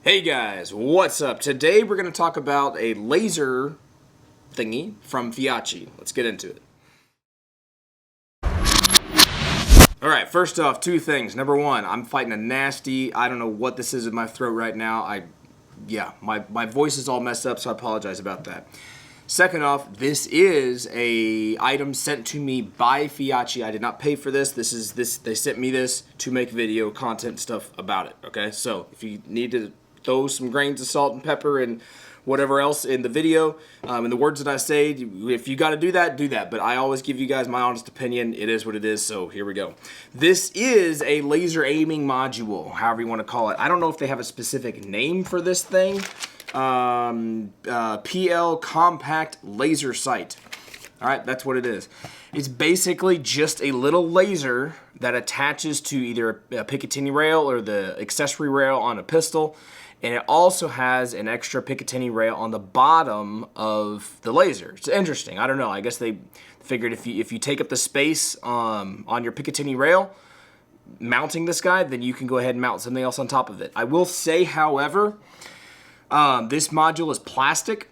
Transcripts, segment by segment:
Hey guys, what's up? Today we're going to talk about a laser thingy from Feyachi. Let's get into it. Alright, first off, two things. Number one, I'm fighting a nasty, I don't know what this is in my throat right now. My voice is all messed up, so I apologize about that. Second off, this is a item sent to me by Feyachi. I did not pay for this. They sent me this to make video content stuff about it, okay? So, if you need to throw some grains of salt and pepper and whatever else in the video, in the words that I say, if you got to do that. But I always give you guys my honest opinion. It is what it is, so here we go. This is a laser aiming module, however you want to call it. I don't know if they have a specific name for this thing. PL compact laser sight. Alright, that's what it is. It's basically just a little laser that attaches to either a Picatinny rail or the accessory rail on a pistol. And it also has an extra Picatinny rail on the bottom of the laser. It's interesting. I don't know. I guess they figured if you take up the space on your Picatinny rail, mounting this guy, then you can go ahead and mount something else on top of it. I will say, however, this module is plastic.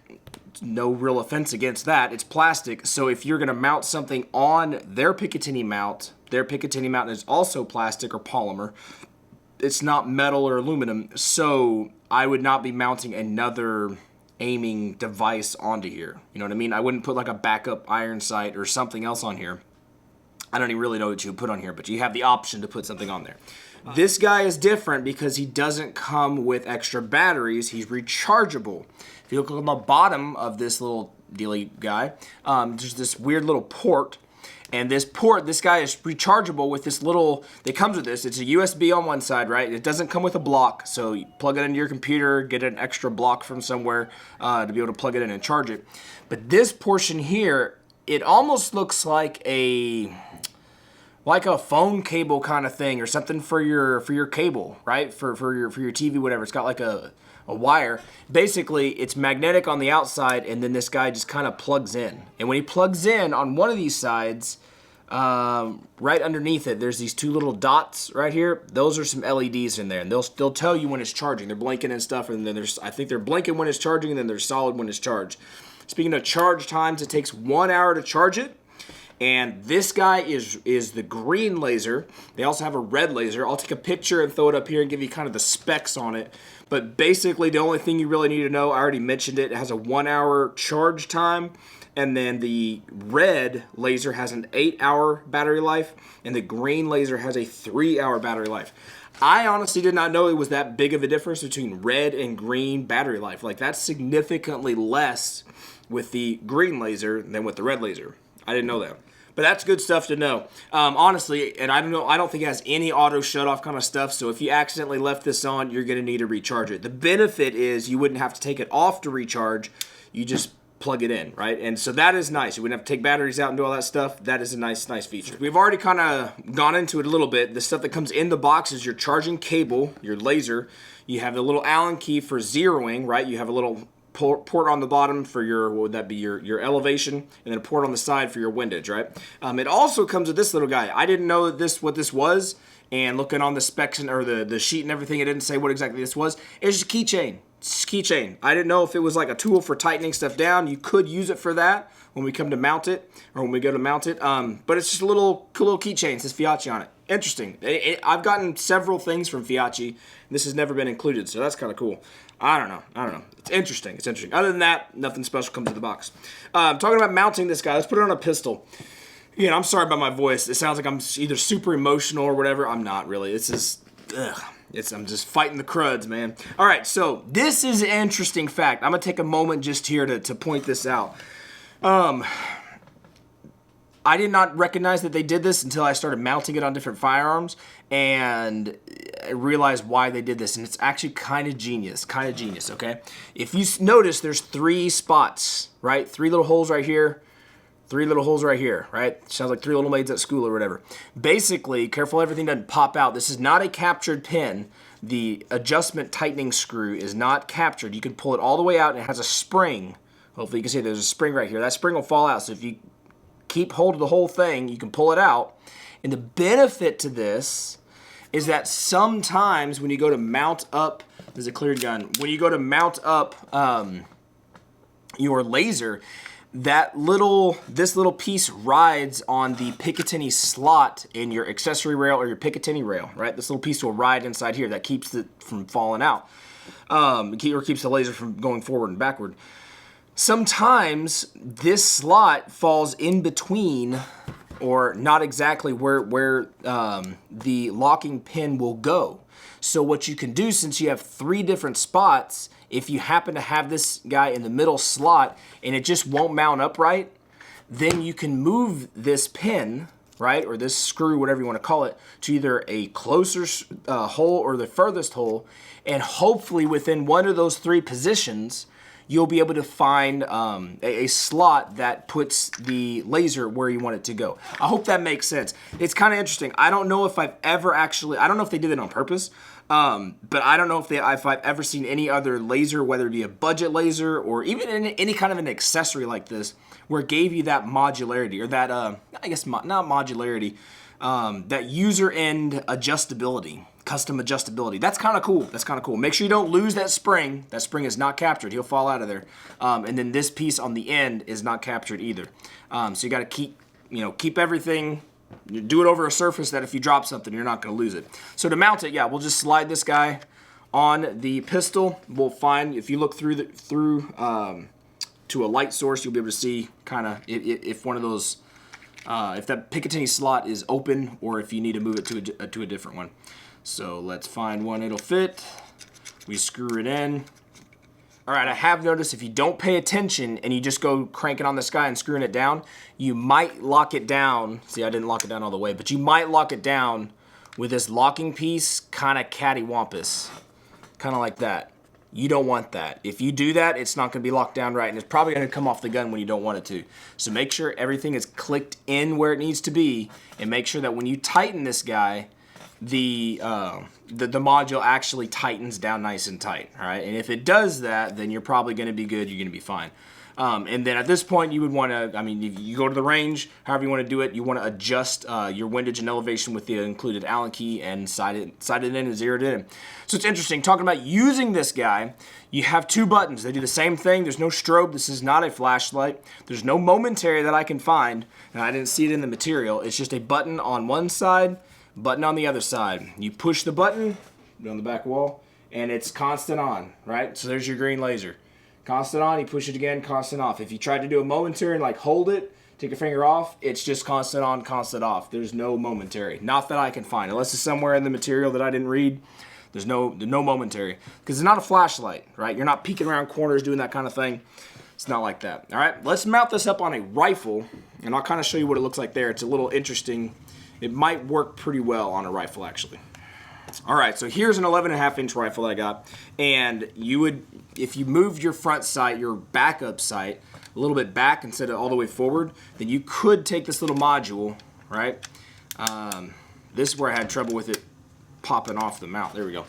No real offense against that. It's plastic. So if you're going to mount something on their Picatinny mount is also plastic or polymer. It's not metal or aluminum, so I would not be mounting another aiming device onto here. You know what I mean? I wouldn't put like a backup iron sight or something else on here. I don't even really know what you would put on here, but you have the option to put something on there. This guy is different because he doesn't come with extra batteries. He's rechargeable. If you look on the bottom of this little dealy guy, there's this weird little port. And this guy is rechargeable with this little, it comes with this. It's a USB on one side, right? It doesn't come with a block, so you plug it into your computer, get an extra block from somewhere to be able to plug it in and charge it. But this portion here, it almost looks like a phone cable kind of thing or something for your cable, right? For your TV, whatever. It's got like a wire. Basically, it's magnetic on the outside, and then this guy just kind of plugs in. And when he plugs in on one of these sides, right underneath it, there's these two little dots right here. Those are some LEDs in there, and they'll tell you when it's charging. They're blinking and stuff, and then I think they're blinking when it's charging, and then they're solid when it's charged. Speaking of charge times, it takes 1 hour to charge it. And this guy is the green laser. They also have a red laser. I'll take a picture and throw it up here and give you kind of the specs on it. But basically, the only thing you really need to know, I already mentioned it, it has a 1 hour charge time. And then the red laser has an 8-hour battery life. And the green laser has a 3-hour battery life. I honestly did not know it was that big of a difference between red and green battery life. Like, that's significantly less with the green laser than with the red laser. I didn't know that. But that's good stuff to know. Honestly, and I don't think it has any auto shut-off kind of stuff, so if you accidentally left this on, you're going to need to recharge it. The benefit is you wouldn't have to take it off to recharge. You just plug it in, right? And so that is nice. You wouldn't have to take batteries out and do all that stuff. That is a nice feature. We've already kind of gone into it a little bit. The stuff that comes in the box is your charging cable, your laser. You have the little Allen key for zeroing, right? You have a little port on the bottom for your, what would that be, your elevation, and then a port on the side for your windage, right? It also comes with this little guy. I didn't know what this was, and looking on the specs or the sheet and everything, it didn't say what exactly this was. It's just a keychain. It's a keychain. I didn't know if it was like a tool for tightening stuff down. You could use it for that when we come to mount it, or when we go to mount it. But it's just a cool little keychain. It says Feyachi on it. Interesting. I've gotten several things from Feyachi, and this has never been included, so that's kind of cool. I don't know. It's interesting. Other than that, nothing special comes in the box. Talking about mounting this guy, let's put it on a pistol. Again, I'm sorry about my voice. It sounds like I'm either super emotional or whatever. I'm not really. It's just, I'm just fighting the cruds, man. All right, so this is an interesting fact. I'm going to take a moment just here to point this out. I did not recognize that they did this until I started mounting it on different firearms, and I realized why they did this, and it's actually kind of genius, okay? If you notice, there's 3 spots, right? 3 little holes right here, 3 little holes right here, right? Sounds like 3 little maids at school or whatever. Basically, careful everything doesn't pop out. This is not a captured pin. The adjustment tightening screw is not captured. You can pull it all the way out, and it has a spring. Hopefully you can see there's a spring right here. That spring will fall out, so if you keep hold of the whole thing, you can pull it out. And the benefit to this is that sometimes when you go to mount up This is a cleared gun. When you go to mount up your laser, this little piece rides on the Picatinny slot in your accessory rail or your Picatinny rail, right? This little piece will ride inside here. That keeps it from falling out, or keeps the laser from going forward and backward. Sometimes this slot falls in between, or not exactly where the locking pin will go. So what you can do, since you have 3 different spots, if you happen to have this guy in the middle slot and it just won't mount up right, then you can move this pin, right, or this screw, whatever you want to call it, to either a closer hole or the furthest hole, and hopefully within one of those 3 positions, you'll be able to find a slot that puts the laser where you want it to go. I hope that makes sense. It's kind of interesting. I don't know if I've ever actually, I don't know if they did it on purpose, but I don't know if I've ever seen any other laser, whether it be a budget laser or even any kind of an accessory like this, where it gave you that modularity, or that, I guess not modularity, that user end adjustability. Custom adjustability. That's kind of cool. That's kind of cool. Make sure you don't lose that spring. That spring is not captured. He'll fall out of there. And then this piece on the end is not captured either. So you got to keep everything. You do it over a surface that if you drop something, you're not going to lose it. So to mount it, yeah, we'll just slide this guy on the pistol. We'll find, if you look through to a light source, you'll be able to see kind of if one of those, if that Picatinny slot is open, or if you need to move it to a different one. So let's find one it'll fit. We screw it in. All right, I have noticed if you don't pay attention and you just go cranking on this guy and screwing it down, you might lock it down. See, I didn't lock it down all the way, but you might lock it down with this locking piece kind of cattywampus, kind of like that. You don't want that. If you do that, it's not going to be locked down right, and it's probably going to come off the gun when you don't want it to. So make sure everything is clicked in where it needs to be, and make sure that when you tighten this guy, the module actually tightens down nice and tight, all right? And if it does that, then you're probably going to be good. You're going to be fine. And then at this point, you would want to, I mean, if you go to the range, however you want to do it, you want to adjust your windage and elevation with the included Allen key and sight it in and zero it in. So it's interesting, talking about using this guy, you have 2 buttons. They do the same thing. There's no strobe. This is not a flashlight. There's no momentary that I can find, and I didn't see it in the material. It's just a button on one side, button on the other side. You push the button on the back wall, and it's constant on, right? So there's your green laser. Constant on, you push it again, constant off. If you tried to do a momentary and like hold it, take your finger off, it's just constant on, constant off. There's no momentary. Not that I can find. Unless it's somewhere in the material that I didn't read, there's no momentary. Because it's not a flashlight, right? You're not peeking around corners doing that kind of thing. It's not like that. All right, let's mount this up on a rifle, and I'll kind of show you what it looks like there. It's a little interesting. It might work pretty well on a rifle, actually. All right, so here's an 11.5-inch rifle I got, and you would, if you moved your front sight, your backup sight, a little bit back instead of all the way forward, then you could take this little module, right? This is where I had trouble with it popping off the mount. There we go.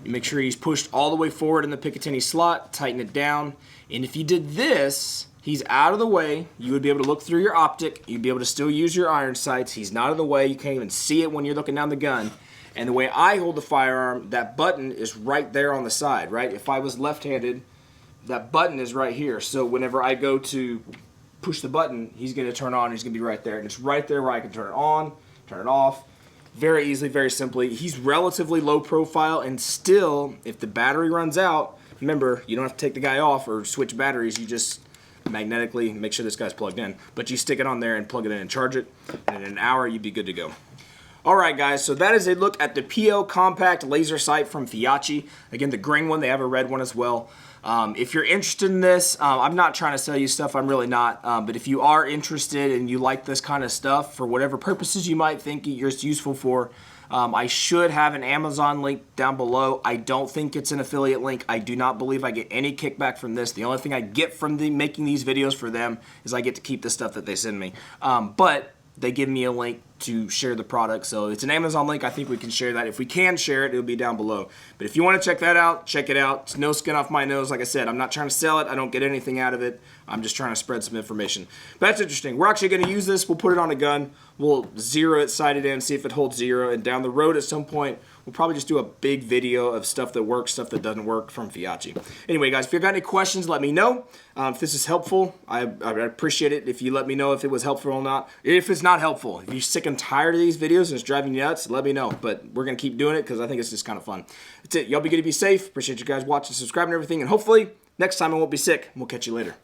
You make sure he's pushed all the way forward in the Picatinny slot, tighten it down, and if you did this, he's out of the way. You would be able to look through your optic. You'd be able to still use your iron sights. He's not in the way. You can't even see it when you're looking down the gun. And the way I hold the firearm, that button is right there on the side, right? If I was left-handed, that button is right here. So whenever I go to push the button, he's going to turn on. He's going to be right there. And it's right there where I can turn it on, turn it off. Very easily, very simply. He's relatively low profile, and still, if the battery runs out, remember, you don't have to take the guy off or switch batteries. You just magnetically make sure this guy's plugged in. But you stick it on there and plug it in and charge it, and in an hour, you'd be good to go. Alright guys, so that is a look at the PL Compact Laser Sight from Feyachi. Again, the green one, they have a red one as well. If you're interested in this, I'm not trying to sell you stuff, I'm really not. But if you are interested and you like this kind of stuff, for whatever purposes you might think it's useful for, I should have an Amazon link down below. I don't think it's an affiliate link. I do not believe I get any kickback from this. The only thing I get from making these videos for them is I get to keep the stuff that they send me. But they give me a link to share the product. So it's an Amazon link. I think we can share that. If we can share it, it'll be down below. But if you want to check that out, check it out. It's no skin off my nose. Like I said, I'm not trying to sell it. I don't get anything out of it. I'm just trying to spread some information. But that's interesting. We're actually going to use this. We'll put it on a gun. We'll zero it, sight it in, see if it holds zero. And down the road at some point, we'll probably just do a big video of stuff that works, stuff that doesn't work from Feyachi. Anyway, guys, if you've got any questions, let me know. If this is helpful, I appreciate it if you let me know if it was helpful or not. If it's not helpful, if you're sick and tired of these videos and it's driving you nuts, let me know. But we're going to keep doing it because I think it's just kind of fun. That's it. Y'all be good to be safe. Appreciate you guys watching, subscribing, and everything. And hopefully, next time I won't be sick. We'll catch you later.